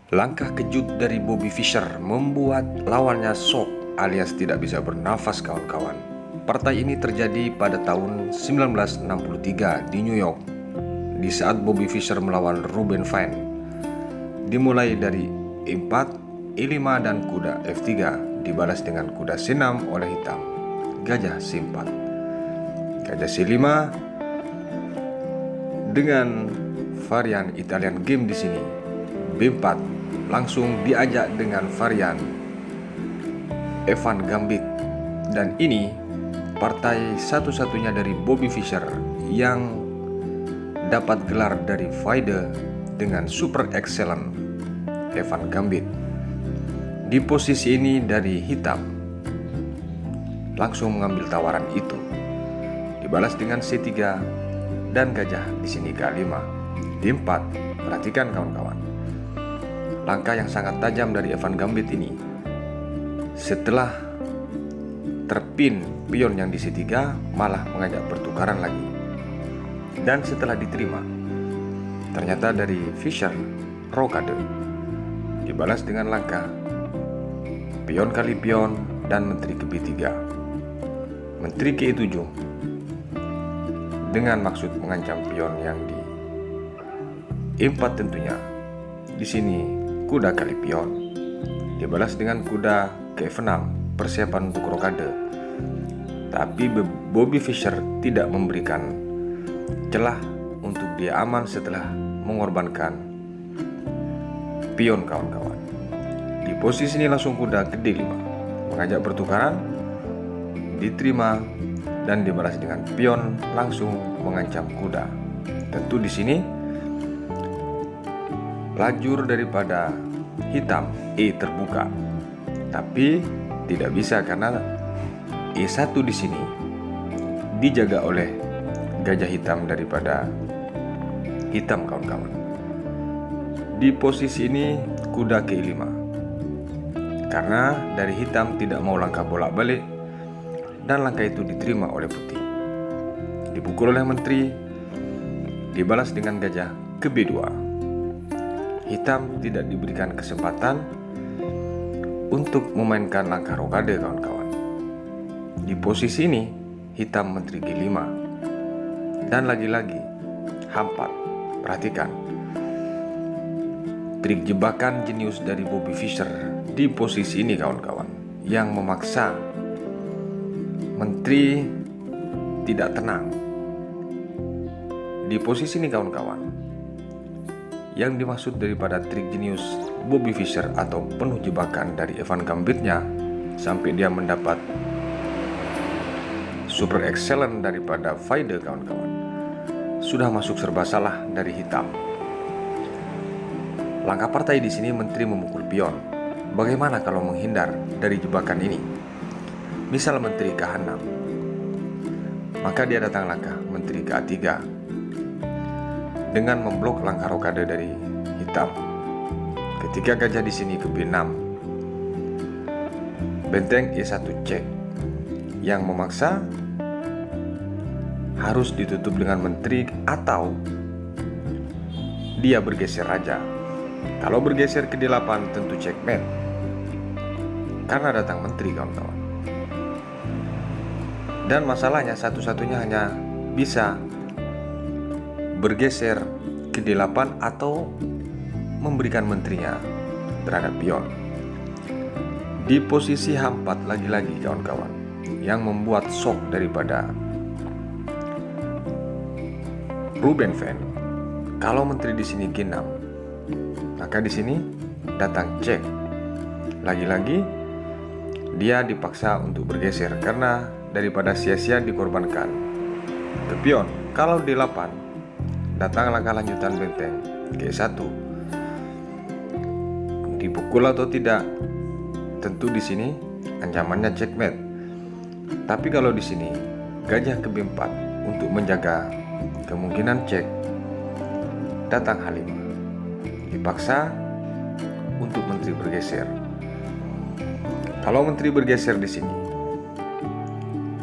Langkah kejut dari Bobby Fischer membuat lawannya shock alias tidak bisa bernafas kawan-kawan. Partai ini terjadi pada tahun 1963 di New York di saat Bobby Fischer melawan Ruben Fine. Dimulai dari E4, E5 dan kuda F3 dibalas dengan kuda C6 oleh hitam, gajah C4, gajah C5 dengan varian Italian game di sini. B4 langsung diajak dengan varian Evan Gambit, dan ini partai satu-satunya dari Bobby Fischer yang dapat gelar dari FIDE dengan super excellent Evan Gambit. Di posisi ini dari hitam langsung mengambil tawaran itu, dibalas dengan C3 dan gajah di sini K5. D4, perhatikan kawan-kawan, langkah yang sangat tajam dari Evan Gambit ini. Setelah terpin pion yang di C3 malah mengajak pertukaran lagi, dan setelah diterima ternyata dari Fischer rokade, dibalas dengan langkah pion kali pion dan menteri ke B3, menteri ke E7 dengan maksud mengancam pion yang di E4 tentunya. Di sini kuda kali pion dibalas dengan kuda ke F6, persiapan untuk rokade. Tapi Bobby Fischer tidak memberikan celah untuk dia aman setelah mengorbankan pion kawan-kawan. Di posisi ini langsung kuda ke D5, mengajak pertukaran, diterima dan dibalas dengan pion langsung mengancam kuda. Tentu di sini lajur daripada hitam E terbuka, tapi tidak bisa karena E1 di sini dijaga oleh gajah hitam daripada hitam kawan-kawan. Di posisi ini kuda ke E5 karena dari hitam tidak mau langkah bolak-balik, dan langkah itu diterima oleh putih. Dipukul oleh menteri, dibalas dengan gajah ke B2. Hitam tidak diberikan kesempatan untuk memainkan langkah rokade kawan-kawan. Di posisi ini hitam menteri G5 dan lagi-lagi H4. Perhatikan trik jebakan jenius dari Bobby Fischer di posisi ini kawan-kawan, yang memaksa menteri tidak tenang. Di posisi ini kawan-kawan, yang dimaksud daripada trik jenius Bobby Fischer atau penuh jebakan dari Evan Gambitnya sampai dia mendapat super excellent daripada FIDE kawan-kawan, sudah masuk serba salah dari hitam. Langkah partai di sini menteri memukul pion. Bagaimana kalau menghindar dari jebakan ini? Misal menteri ke H6, maka dia datang langkah menteri ke A3 dengan memblok langkah rokade dari hitam. Ketika gajah di sini ke B6, benteng E1 cek, yang memaksa harus ditutup dengan menteri atau dia bergeser raja. Kalau bergeser ke D8 tentu checkmate karena datang menteri kawan-kawan. Dan masalahnya satu-satunya hanya bisa bergeser ke D8 atau memberikan menterinya terhadap pion. Di posisi H4 lagi-lagi kawan-kawan, yang membuat shock daripada Ruben Fine. Kalau menteri di sini G6, maka di sini datang cek. Lagi-lagi dia dipaksa untuk bergeser karena daripada sia-sia dikorbankan ke pion. Kalau D8 datang langkah lanjutan benteng G1, dipukul atau tidak, tentu di sini ancamannya checkmate. Tapi kalau di sini gajah ke B4 untuk menjaga kemungkinan cek, datang H5, dipaksa untuk menteri bergeser. Kalau menteri bergeser di sini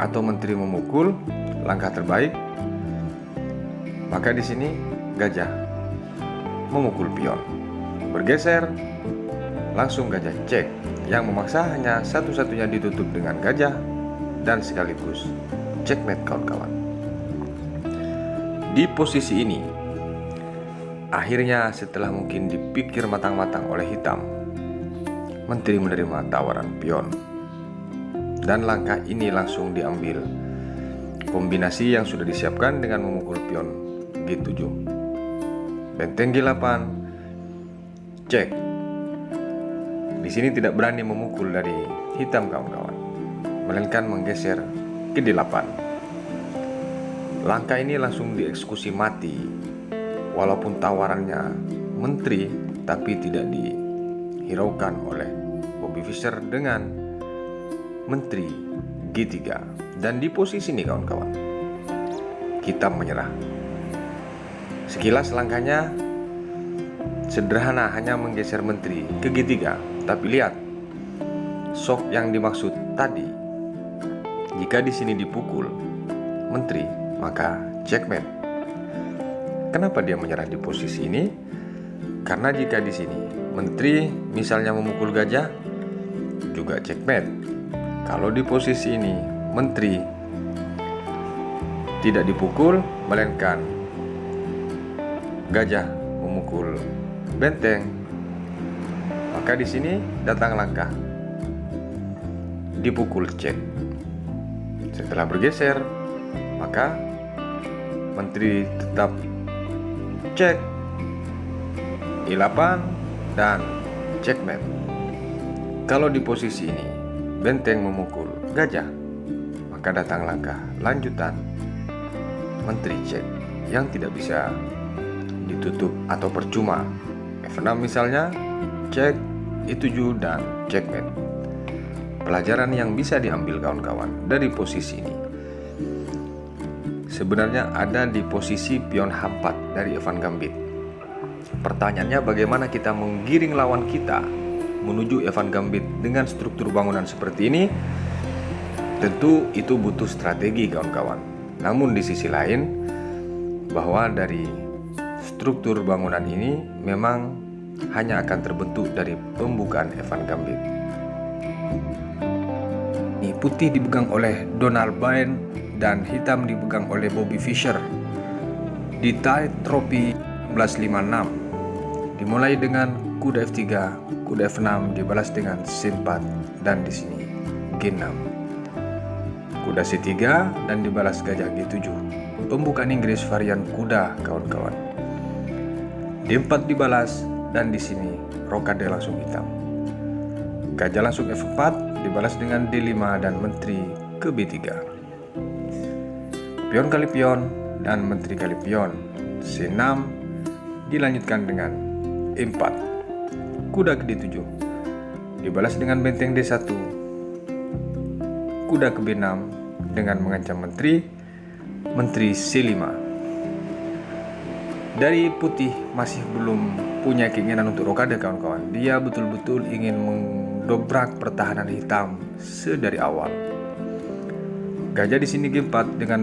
atau menteri memukul, langkah terbaik, maka di sini gajah memukul pion, bergeser Langsung gajah cek, yang memaksa hanya satu-satunya ditutup dengan gajah dan sekaligus checkmate kawan-kawan. Di posisi ini, akhirnya setelah mungkin dipikir matang-matang oleh hitam, menteri menerima tawaran pion. Dan langkah ini langsung diambil. Kombinasi yang sudah disiapkan dengan memukul pion G7. Benteng G8 cek. Di sini tidak berani memukul dari hitam kawan-kawan, melainkan menggeser ke D8. Langkah ini langsung dieksekusi mati. Walaupun tawarannya menteri, tapi tidak dihiraukan oleh Bobby Fischer dengan menteri G3. Dan di posisi ini kawan-kawan, hitam menyerah. Sekilas langkahnya sederhana, hanya menggeser menteri ke G3. Tapi lihat shock yang dimaksud tadi. Jika di sini dipukul menteri, maka checkmate. Kenapa dia menyerah di posisi ini? Karena jika di sini menteri misalnya memukul gajah, juga checkmate. Kalau di posisi ini menteri tidak dipukul, melainkan gajah memukul benteng, maka di sini datang langkah dipukul cek. Setelah bergeser, maka menteri tetap cek I8 dan checkmate. Kalau di posisi ini benteng memukul gajah, maka datang langkah lanjutan menteri cek yang tidak bisa ditutup atau percuma. F6 misalnya, cek I7 dan checkmate. Pelajaran yang bisa diambil kawan-kawan dari posisi ini sebenarnya ada di posisi pion H4 dari Evan Gambit. Pertanyaannya, bagaimana kita menggiring lawan kita menuju Evan Gambit dengan struktur bangunan seperti ini? Tentu itu butuh strategi kawan-kawan. Namun di sisi lain, bahwa dari struktur bangunan ini memang hanya akan terbentuk dari pembukaan Evan Gambit. Ini putih dipegang oleh Donald Byrne dan hitam dipegang oleh Bobby Fischer di Tide Trophy 1956. Dimulai dengan kuda F3, kuda F6 dibalas dengan C4 dan di sini G6. Kuda C3 dan dibalas gajah G7. Pembukaan Inggris varian kuda kawan-kawan. D4 dibalas dan di sini rokade langsung hitam. Gajah langsung F4 dibalas dengan D5 dan menteri ke B3. Pion kali pion dan menteri kali pion. C6 dilanjutkan dengan E4. Kuda ke D7 dibalas dengan benteng D1. Kuda ke B6 dengan mengancam menteri C5. Dari putih masih belum punya keinginan untuk rokade kawan-kawan. Dia betul-betul ingin mendobrak pertahanan hitam sedari awal. Gajah di sini G4 dengan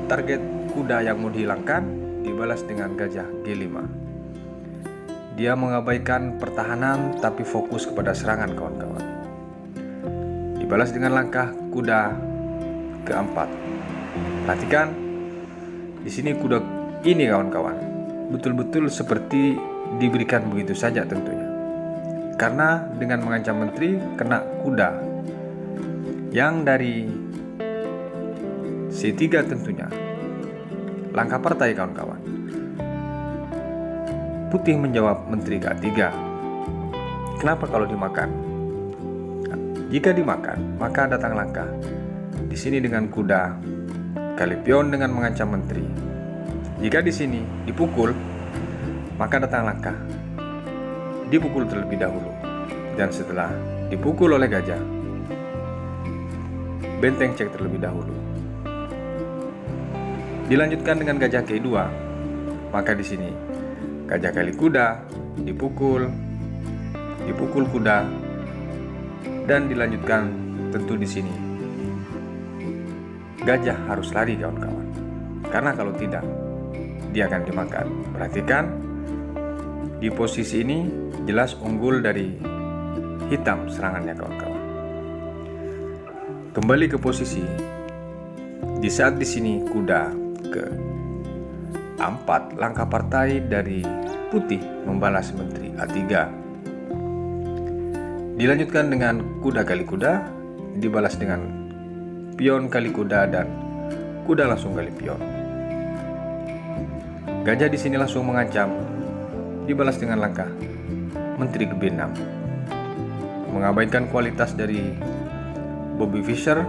target kuda yang mau dihilangkan dibalas dengan gajah G5. Dia mengabaikan pertahanan tapi fokus kepada serangan kawan-kawan. Dibalas dengan langkah kuda ke-4. Perhatikan di sini kuda ini kawan-kawan, betul-betul seperti diberikan begitu saja tentunya. Karena dengan mengancam menteri kena kuda yang dari C3 tentunya. Langkah partai kawan-kawan. Putih menjawab menteri K3. Kenapa kalau dimakan? Nah, jika dimakan, maka datang langkah. Di sini dengan kuda kali pion dengan mengancam menteri. Jika di sini dipukul, maka datang langkah. Dipukul terlebih dahulu. Dan setelah dipukul oleh gajah, benteng cek terlebih dahulu. Dilanjutkan dengan gajah K2, maka di sini gajah kali kuda dipukul kuda, dan dilanjutkan tentu di sini gajah harus lari kawan-kawan, karena kalau tidak dia akan dimakan. Perhatikan di posisi ini jelas unggul dari hitam serangannya kawan-kawan. Kembali ke posisi. Di saat di sini kuda ke 4, langkah partai dari putih membalas menteri A3. Dilanjutkan dengan kuda kali kuda, dibalas dengan pion kali kuda dan kuda langsung kali pion. Gajah di sini langsung mengancam, dibalas dengan langkah menteri ke B6. Mengabaikan kualitas dari Bobby Fischer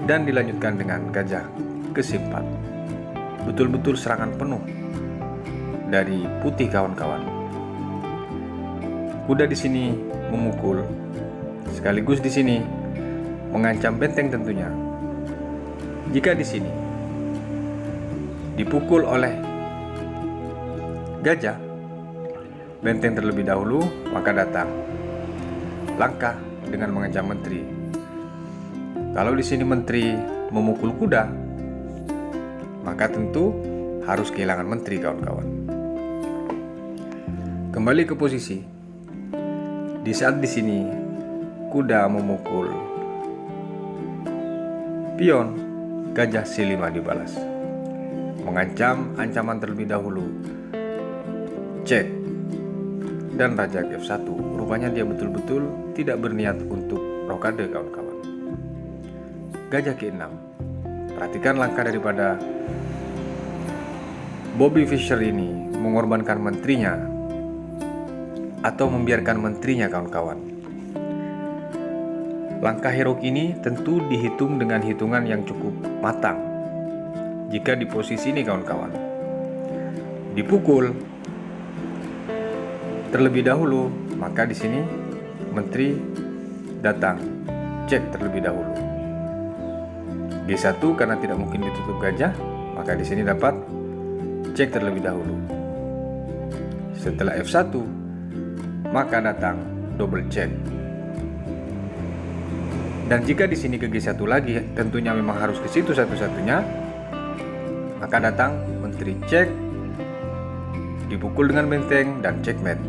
dan dilanjutkan dengan gajah ke C4. Betul-betul serangan penuh dari putih kawan-kawan. Kuda di sini memukul, sekaligus di sini mengancam benteng tentunya. Jika di sini dipukul oleh gajah benteng terlebih dahulu, maka datang langkah dengan mengancam menteri. Kalau di sini menteri memukul kuda, maka tentu harus kehilangan menteri kawan-kawan. Kembali ke posisi. Di saat di sini kuda memukul pion, gajah C5 dibalas. Mengancam ancaman terlebih dahulu. Cek dan raja ke F1. Rupanya dia betul-betul tidak berniat untuk rokade kawan-kawan. Gajah ke 6. Perhatikan langkah daripada Bobby Fischer ini mengorbankan menterinya atau membiarkan menterinya kawan-kawan. Langkah herok ini tentu dihitung dengan hitungan yang cukup matang. Jika di posisi ini kawan-kawan dipukul terlebih dahulu, maka di sini menteri datang cek terlebih dahulu. G1 karena tidak mungkin ditutup gajah, maka di sini dapat cek terlebih dahulu. Setelah F1, maka datang double check. Dan jika di sini ke G1 lagi, tentunya memang harus ke situ satu-satunya, maka datang menteri cek, dipukul dengan benteng dan checkmate.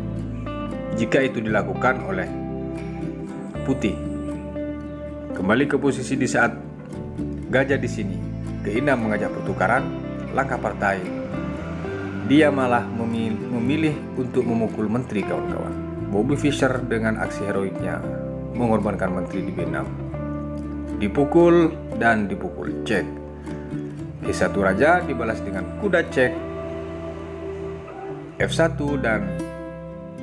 Jika itu dilakukan oleh putih. Kembali ke posisi di saat gajah di sini ke 6 mengajak pertukaran, langkah partai. Dia malah memilih untuk memukul menteri kawan-kawan. Bobby Fischer dengan aksi heroiknya mengorbankan menteri di B6. Dipukul dan dipukul cek. G1 raja dibalas dengan kuda cek, F1 dan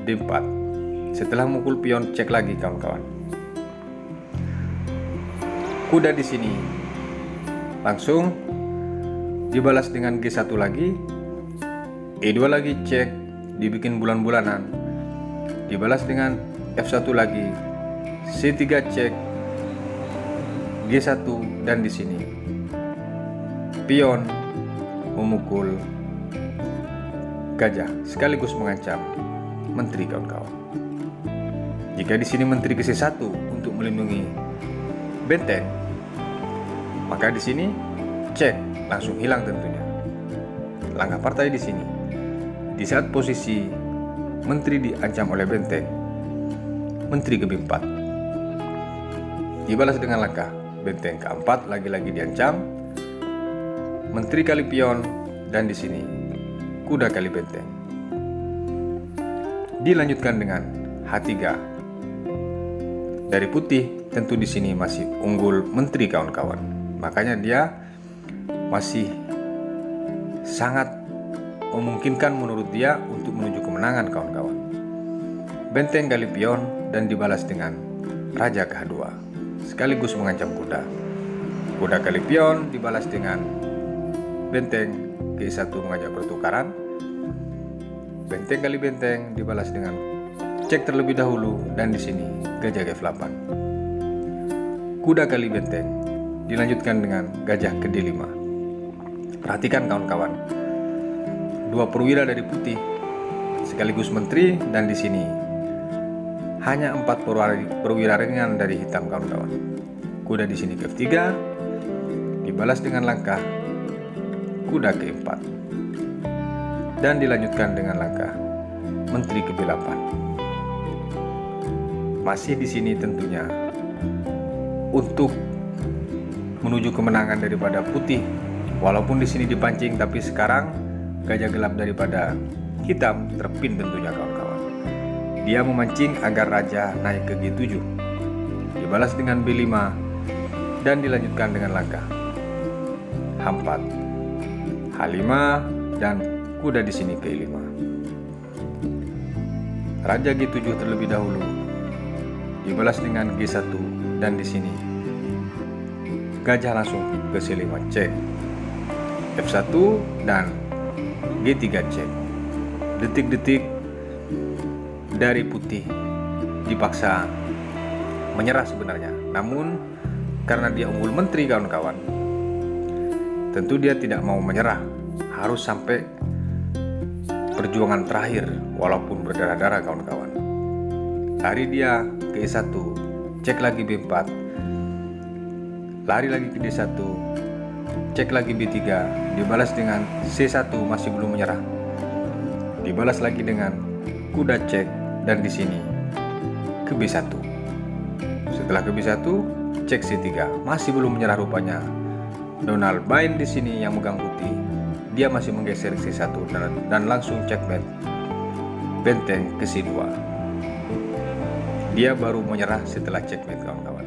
D4. Setelah memukul pion cek lagi kawan-kawan. Kuda di sini langsung dibalas dengan G1 lagi, E2 lagi cek, dibikin bulan-bulanan, dibalas dengan F1 lagi, C3 cek, G1 dan di sini pion memukul gajah sekaligus mengancam menteri kawan-kawan. Jika di sini menteri ke C1 untuk melindungi benteng, maka di sini cek langsung hilang tentunya. Langkah partai di sini. Di saat posisi menteri diancam oleh benteng, menteri ke B4 dibalas dengan langkah benteng ke-4 lagi-lagi diancam, menteri kali pion dan di sini kuda kali benteng. Dilanjutkan dengan H3. Dari putih tentu di sini masih unggul menteri kawan-kawan. Makanya dia masih sangat memungkinkan menurut dia untuk menuju kemenangan kawan-kawan. Benteng kali pion dan dibalas dengan raja ke H2 sekaligus mengancam kuda. Kuda kali pion dibalas dengan benteng G1 mengajak pertukaran. Benteng kali benteng dibalas dengan cek terlebih dahulu dan di sini gajah F8. Kuda kali benteng dilanjutkan dengan gajah ke D5. Perhatikan kawan-kawan. Dua perwira dari putih sekaligus menteri dan di sini hanya 4 perwira ringan dari hitam kawan-kawan. Kuda di sini ke F3 dibalas dengan langkah kuda ke 4 dan dilanjutkan dengan langkah menteri ke B8. masih di sini tentunya untuk menuju kemenangan daripada putih. Walaupun di sini dipancing, tapi sekarang gajah gelap daripada hitam terpin tentunya kawan-kawan. Dia memancing agar raja naik ke G7. Dibalas dengan B5 dan dilanjutkan dengan langkah H4, H5 dan kuda di sini ke E5. Raja G7 terlebih dahulu, dibalas dengan G1 dan di sini gajah langsung ke C5 cek, F1 dan G3 cek. Detik-detik dari putih dipaksa menyerah sebenarnya, namun karena dia unggul menteri kawan-kawan, tentu dia tidak mau menyerah, harus sampai perjuangan terakhir walaupun berdarah-darah kawan-kawan. Lari dia ke E1, cek lagi B4, lari lagi ke D1, cek lagi B3, dibalas dengan C1, masih belum menyerah. Dibalas lagi dengan kuda cek dan di sini ke B1. Setelah ke B1, cek C3, masih belum menyerah rupanya. Donald main di sini yang megang putih. Dia masih menggeser C1 dan langsung checkmate. Benteng ke C2. Dia baru menyerah setelah checkmate kawan-kawan.